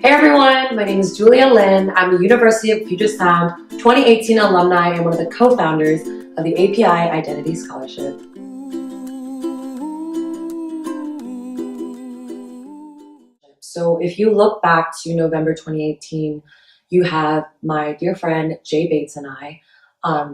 Hey everyone, my name is Julia Lin. I'm a University of Puget Sound 2018 alumni and one of the co-founders of the APII Identity Scholarship. So if you look back to November 2018, you have my dear friend Jay Bates and I.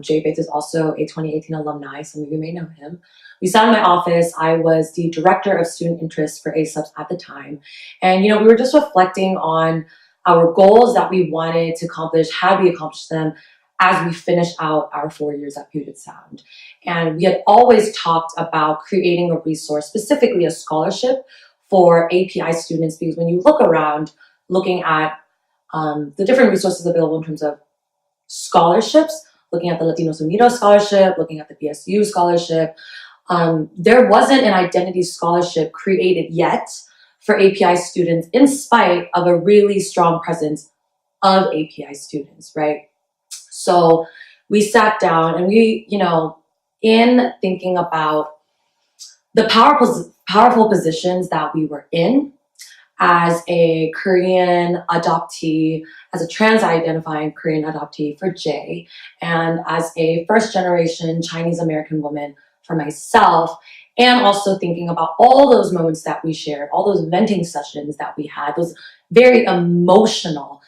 Jay Bates is also a 2018 alumni. Some of you may know him. We sat in my office. I was the director of student interest for ASUPS at the time. And, we were just reflecting on our goals that we wanted to accomplish, how we accomplished them as we finished out our 4 years at Puget Sound. And we had always talked about creating a resource, specifically a scholarship for API students, because when you look around, looking at the different resources available in terms of scholarships, looking at the Latinos Unidos Scholarship, looking at the BSU Scholarship, there wasn't an identity scholarship created yet for API students in spite of a really strong presence of API students, right? So we sat down and we, in thinking about the powerful positions that we were in as a Korean adoptee, as a trans-identifying Korean adoptee for Jay, and as a first-generation Chinese-American woman for myself, and also thinking about all those moments that we shared, all those venting sessions that we had, those very emotional,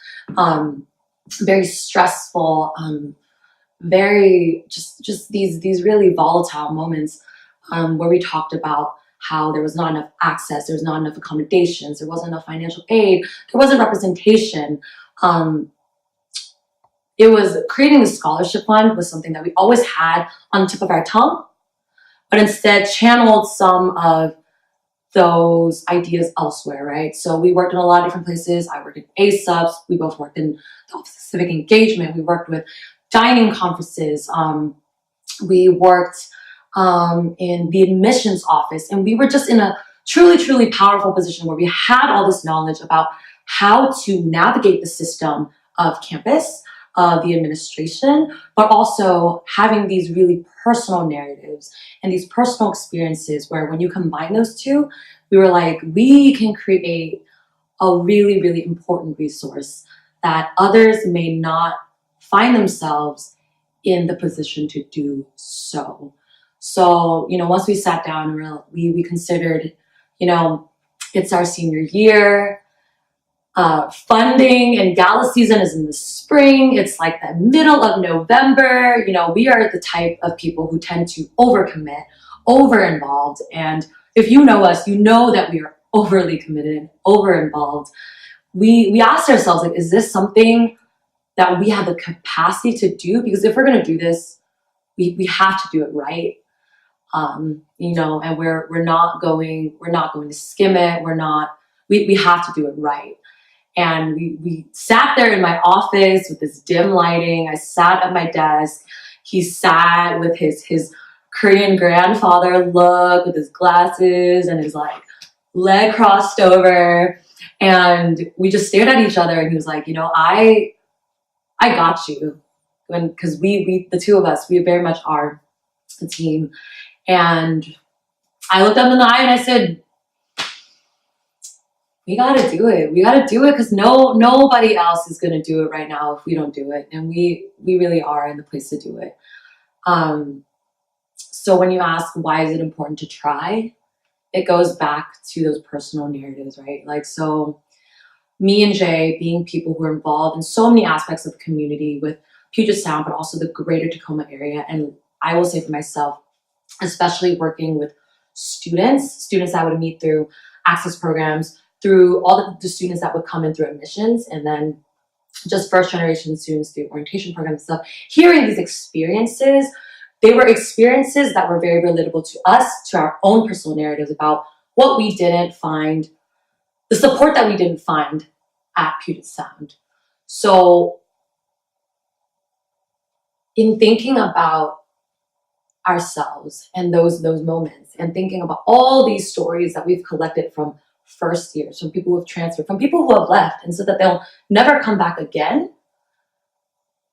very stressful, very just these really volatile moments where we talked about how there was not enough access, there was not enough accommodations, there wasn't enough financial aid, there wasn't representation. It was creating the scholarship fund was something that we always had on the tip of our tongue, but instead channeled some of those ideas elsewhere, right? So we worked in a lot of different places. I worked in ASUPS. We both worked in the Office of Civic Engagement. We worked with dining conferences. We worked in the admissions office, and we were just in a truly, truly powerful position where we had all this knowledge about how to navigate the system of campus, the administration, but also having these really personal narratives and these personal experiences where when you combine those two, we were like, we can create a really, really important resource that others may not find themselves in the position to do so. So, once we sat down, we considered, it's our senior year, funding and gala season is in the spring. It's like the middle of November. We are the type of people who tend to overcommit, over-involved. And if you know us, you know that we are overly committed, over-involved. We asked ourselves, like, is this something that we have the capacity to do? Because if we're going to do this, we have to do it right. And we're not going to skim it. We have to do it right. And we sat there in my office with this dim lighting. I sat at my desk. He sat with his Korean grandfather look, with his glasses and his leg crossed over. And we just stared at each other, and he was like, I got you. Because we, the two of us, we very much are a team. And I looked up in the eye and I said, we got to do it. We got to do it because nobody else is going to do it right now if we don't do it. And we really are in the place to do it. So when you ask, why is it important to try? It goes back to those personal narratives, right? So me and Jay being people who are involved in so many aspects of the community with Puget Sound, but also the greater Tacoma area. And I will say for myself, especially working with students that would meet through access programs, through all the students that would come in through admissions, and then just first generation students through orientation programs and stuff, hearing these experiences, they were experiences that were very relatable to us, to our own personal narratives about what we didn't find, the support that we didn't find at Puget Sound. So in thinking about ourselves and those moments, and thinking about all these stories that we've collected from first years, from people who have transferred, from people who have left and said that they'll never come back again,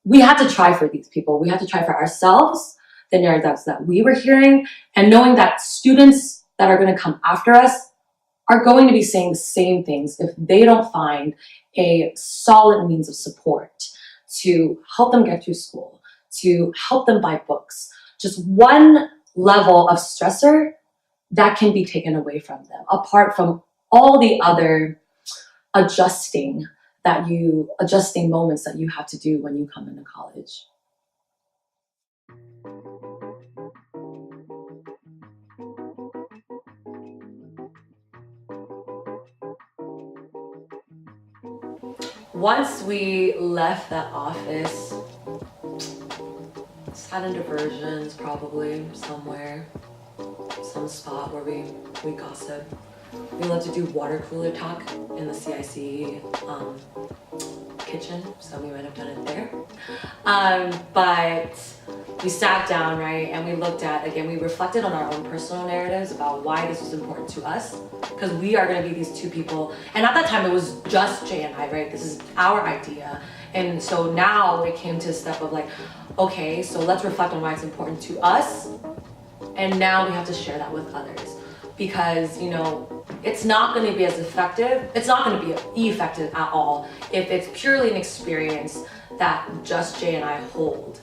we had to try for these people. We had to try for ourselves, the narratives that we were hearing, and knowing that students that are going to come after us are going to be saying the same things if they don't find a solid means of support to help them get through school, to help them buy books. Just one level of stressor that can be taken away from them, apart from all the other adjusting moments that you have to do when you come into college. Once we left that office, sat in diversions probably somewhere, some spot where we gossip. We love to do water cooler talk in the CIC kitchen, so we might have done it there. But we sat down, right, and we looked at, again, we reflected on our own personal narratives about why this was important to us, because we are going to be these two people. And at that time, it was just Jay and I, right? This is our idea. And so now it came to a step of like, okay, so let's reflect on why it's important to us. And now we have to share that with others, because, you know, it's not going to be as effective. It's not going to be effective at all if it's purely an experience that just Jay and I hold.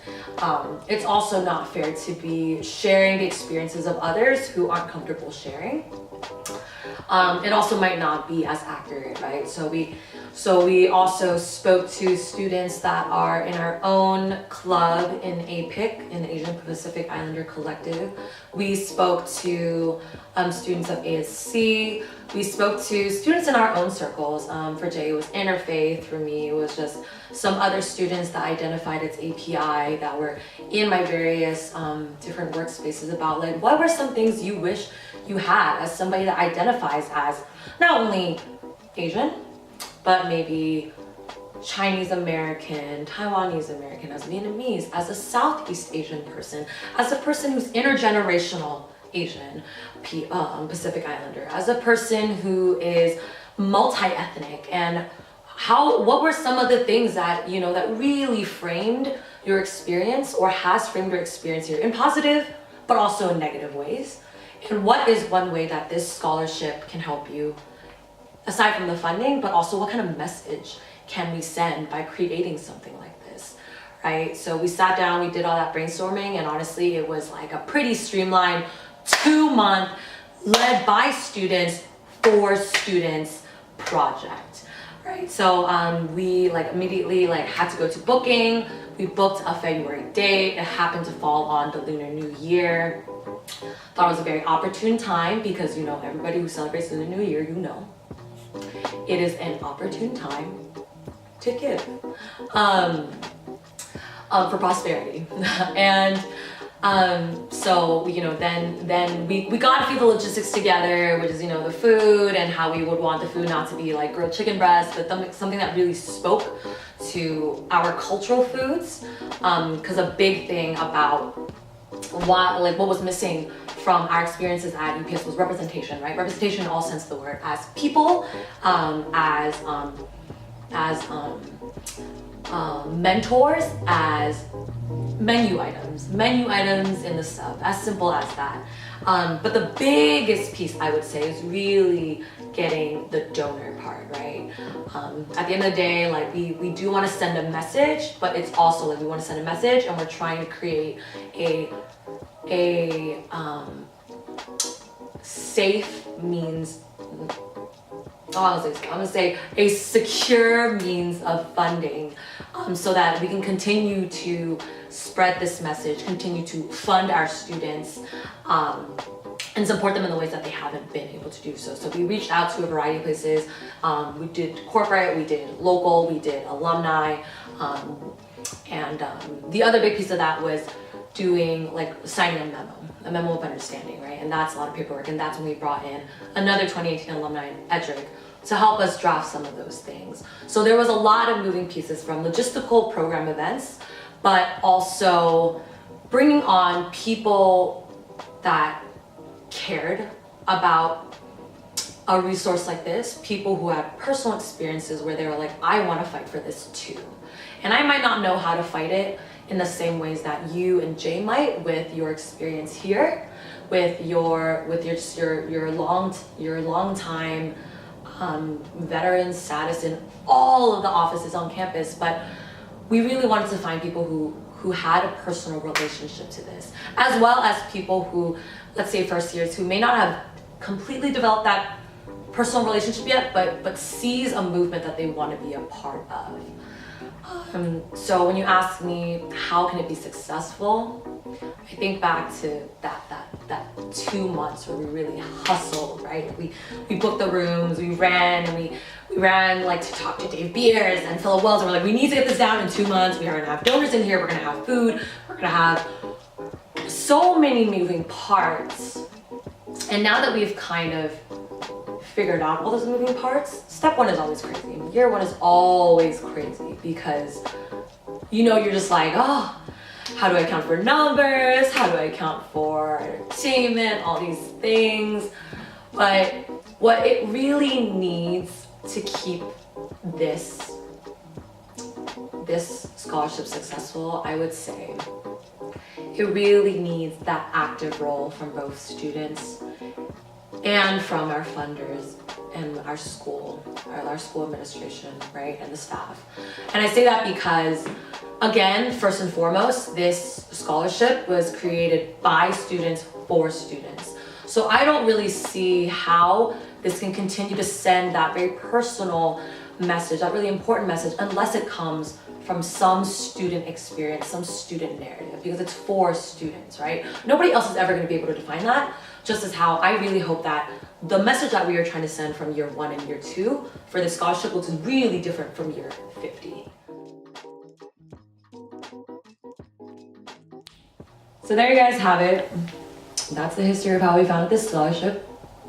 It's also not fair to be sharing the experiences of others who aren't comfortable sharing. It also might not be as accurate, right? So we also spoke to students that are in our own club in APIC, in the Asian Pacific Islander Collective. We spoke to students of ASC. We spoke to students in our own circles. For Jay, it was interfaith. For me, it was just some other students that identified as API that were in my various different workspaces about like, what were some things you wish you had as somebody that identifies as not only Asian, but maybe Chinese American, Taiwanese American, as Vietnamese, as a Southeast Asian person, as a person who's intergenerational Asian, Pacific Islander, as a person who is multi-ethnic, and what were some of the things that, you know, that really framed your experience or has framed your experience here in positive, but also in negative ways? And what is one way that this scholarship can help you, aside from the funding, but also what kind of message can we send by creating something like this, right? So we sat down, we did all that brainstorming, and honestly, it was like a pretty streamlined 2-month led by students for students project, right? So we like immediately like had to go to booking. We booked a February date. It happened to fall on the Lunar New Year. Thought it was a very opportune time because, you know, everybody who celebrates Lunar New Year, you know, it is an opportune time to give for prosperity. And so, you know, then we got a few of the logistics together, which is, you know, the food and how we would want the food not to be like grilled chicken breast, but something that really spoke to our cultural foods. Because a big thing about what was missing from our experiences at UPS was representation, right? Representation in all sense of the word, as people, as mentors, as menu items in the sub, as simple as that. But the biggest piece, I would say, is really getting the donor part, right? At the end of the day, like we do want to send a message, but it's also like we want to send a message and we're trying to create a safe means, I'm gonna say a secure means of funding, so that we can continue to spread this message, continue to fund our students, and support them in the ways that they haven't been able to do so. So we reached out to a variety of places. We did corporate, we did local, we did alumni, and the other big piece of that was doing like signing a memo of understanding, right? And that's a lot of paperwork, and that's when we brought in another 2018 alumni in Edric to help us draft some of those things. So there was a lot of moving pieces, from logistical program events, but also bringing on people that cared about a resource like this, people who had personal experiences where they were like, I want to fight for this too. And I might not know how to fight it in the same ways that you and Jay might, with your experience here, with your long time veteran status in all of the offices on campus, but we really wanted to find people who had a personal relationship to this, as well as people who, let's say first years, who may not have completely developed that personal relationship yet, but sees a movement that they want to be a part of. So when you ask me how can it be successful, I think back to that 2 months where we really hustled, right? We booked the rooms, we ran like to talk to Dave Beers and Philip Wells, and we're like, we need to get this down in 2 months. We are gonna have donors in here, we're gonna have food, we're gonna have so many moving parts. And now that we've kind of figured out all those moving parts, step one is always crazy. Year one is always crazy because you're just like, oh, how do I account for numbers? How do I account for entertainment? All these things. But what it really needs to keep this scholarship successful, I would say, it really needs that active role from both students and from our funders and our school administration, right, and the staff. And I say that because, again, first and foremost, this scholarship was created by students for students. So I don't really see how this can continue to send that very personal message, that really important message, unless it comes from some student experience, some student narrative, because it's for students, right? Nobody else is ever going to be able to define that, just as how I really hope that the message that we are trying to send from year 1 and year 2 for this scholarship looks really different from year 50. So there you guys have it. That's the history of how we founded this scholarship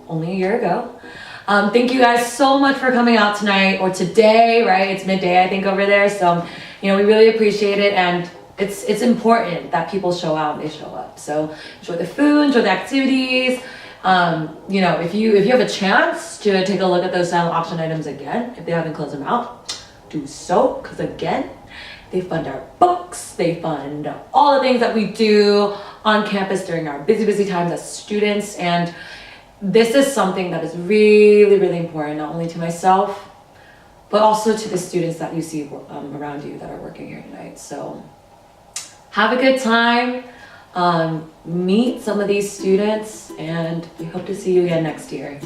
only a year ago. Thank you guys so much for coming out tonight, or today, right? It's midday, I think, over there. So, we really appreciate it, and it's important that people show out and they show up. So enjoy the food, enjoy the activities. If you have a chance to take a look at those silent auction items again, if they haven't closed them out, do so, because again, they fund our books, they fund all the things that we do on campus during our busy times as students. And this is something that is really, really important, not only to myself, but also to the students that you see around you that are working here tonight. So have a good time, meet some of these students, and we hope to see you again next year.